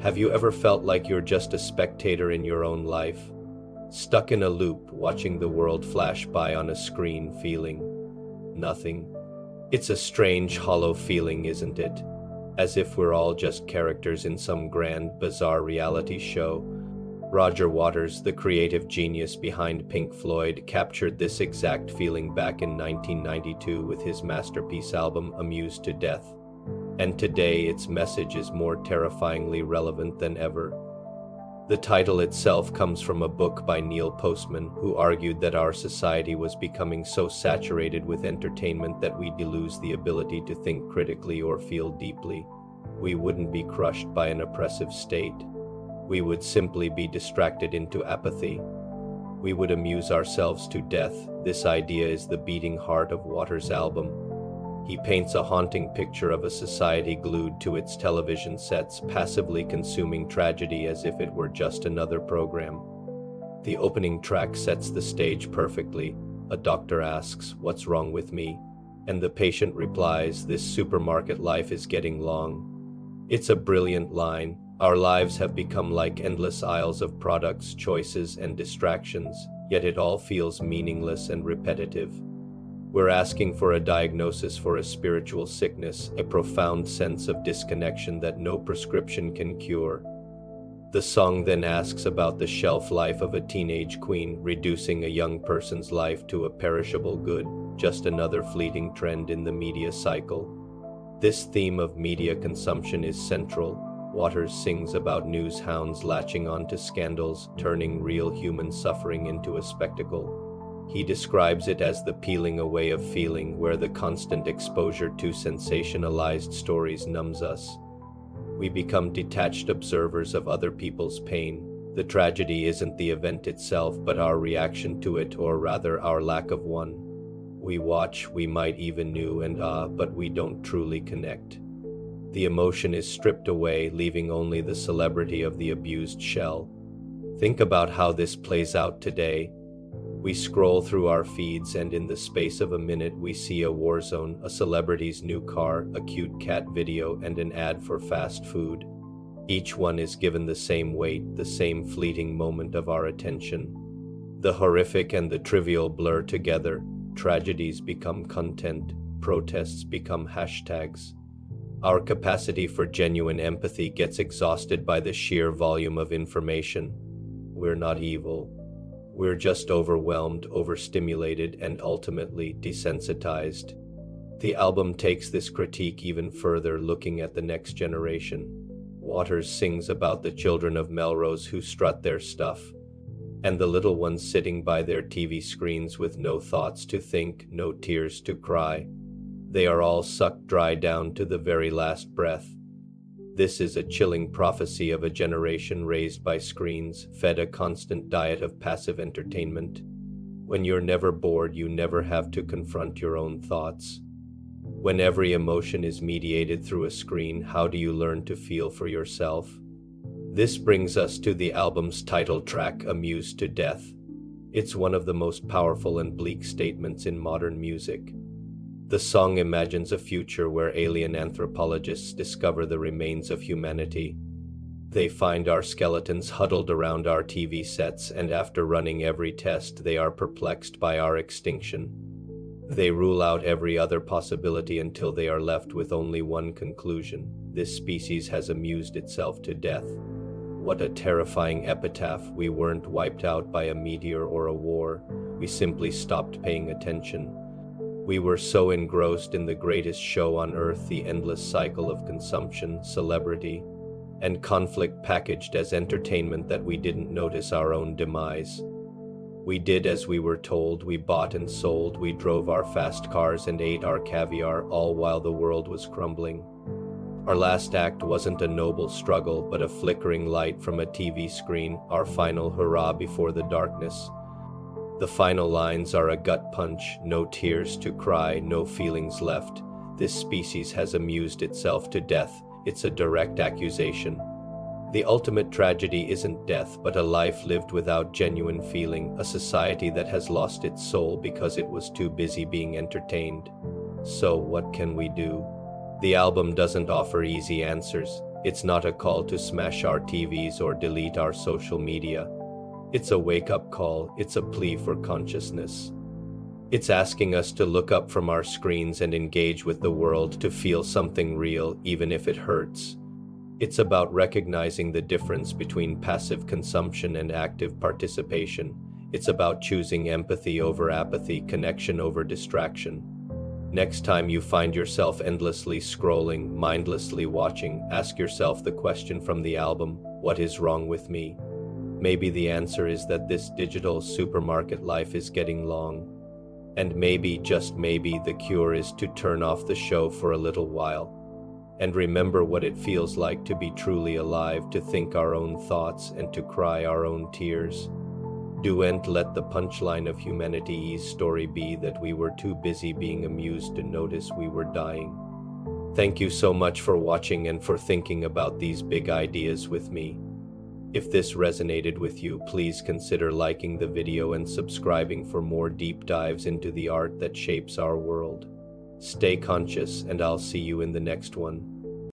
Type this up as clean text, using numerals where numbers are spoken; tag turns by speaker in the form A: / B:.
A: Have you ever felt like you're just a spectator in your own life? Stuck in a loop, watching the world flash by on a screen, feeling nothing? It's a strange, hollow feeling, isn't it? As if we're all just characters in some grand, bizarre reality show. Roger Waters, the creative genius behind Pink Floyd, captured this exact feeling back in 1992 with his masterpiece album Amused to Death. And today its message is more terrifyingly relevant than ever. The title itself comes from a book by Neil Postman, who argued that our society was becoming so saturated with entertainment that we'd lose the ability to think critically or feel deeply. We wouldn't be crushed by an oppressive state. We would simply be distracted into apathy. We would amuse ourselves to death. This idea is the beating heart of Waters' album. He paints a haunting picture of a society glued to its television sets, passively consuming tragedy as if it were just another program. The opening track sets the stage perfectly. A doctor asks, "What's wrong with me?" And the patient replies, "This supermarket life is getting long." It's a brilliant line. Our lives have become like endless aisles of products, choices, and distractions, yet it all feels meaningless and repetitive. We're asking for a diagnosis for a spiritual sickness, a profound sense of disconnection that no prescription can cure. The song then asks about the shelf life of a teenage queen, reducing a young person's life to a perishable good, just another fleeting trend in the media cycle. This theme of media consumption is central. Waters sings about news hounds latching onto scandals, turning real human suffering into a spectacle. He describes it as the peeling away of feeling, where the constant exposure to sensationalized stories numbs us. We become detached observers of other people's pain. The tragedy isn't the event itself, but our reaction to it, or rather our lack of one. We watch, we might even know and but we don't truly connect. The emotion is stripped away, leaving only the celebrity of the abused shell. Think about how this plays out today. We scroll through our feeds and in the space of a minute we see a war zone, a celebrity's new car, a cute cat video, and an ad for fast food. Each one is given the same weight, the same fleeting moment of our attention. The horrific and the trivial blur together. Tragedies become content, protests become hashtags. Our capacity for genuine empathy gets exhausted by the sheer volume of information. We're not evil. We're just overwhelmed, overstimulated, and ultimately desensitized. The album takes this critique even further, looking at the next generation. Waters sings about the children of Melrose who strut their stuff, and the little ones sitting by their TV screens with no thoughts to think, no tears to cry. They are all sucked dry down to the very last breath. This is a chilling prophecy of a generation raised by screens, fed a constant diet of passive entertainment. When you're never bored, you never have to confront your own thoughts. When every emotion is mediated through a screen, how do you learn to feel for yourself? This brings us to the album's title track, Amused to Death. It's one of the most powerful and bleak statements in modern music. The song imagines a future where alien anthropologists discover the remains of humanity. They find our skeletons huddled around our TV sets, and after running every test, they are perplexed by our extinction. They rule out every other possibility until they are left with only one conclusion: this species has amused itself to death. What a terrifying epitaph. We weren't wiped out by a meteor or a war. We simply stopped paying attention. We were so engrossed in the greatest show on earth, the endless cycle of consumption, celebrity, and conflict packaged as entertainment, that we didn't notice our own demise. We did as we were told. We bought and sold. We drove our fast cars and ate our caviar, all while the world was crumbling. Our last act wasn't a noble struggle, but a flickering light from a TV screen, our final hurrah before the darkness. The final lines are a gut punch: no tears to cry, no feelings left. This species has amused itself to death. It's a direct accusation. The ultimate tragedy isn't death, but a life lived without genuine feeling, a society that has lost its soul because it was too busy being entertained. So what can we do? The album doesn't offer easy answers. It's not a call to smash our TVs or delete our social media. It's a wake-up call. It's a plea for consciousness. It's asking us to look up from our screens and engage with the world, to feel something real, even if it hurts. It's about recognizing the difference between passive consumption and active participation. It's about choosing empathy over apathy, connection over distraction. Next time you find yourself endlessly scrolling, mindlessly watching, ask yourself the question from the album, what is wrong with me? Maybe the answer is that this digital supermarket life is getting long. And maybe, just maybe, the cure is to turn off the show for a little while and remember what it feels like to be truly alive, to think our own thoughts and to cry our own tears. Don't let the punchline of humanity's story be that we were too busy being amused to notice we were dying. Thank you so much for watching and for thinking about these big ideas with me. If this resonated with you, please consider liking the video and subscribing for more deep dives into the art that shapes our world. Stay conscious, and I'll see you in the next one.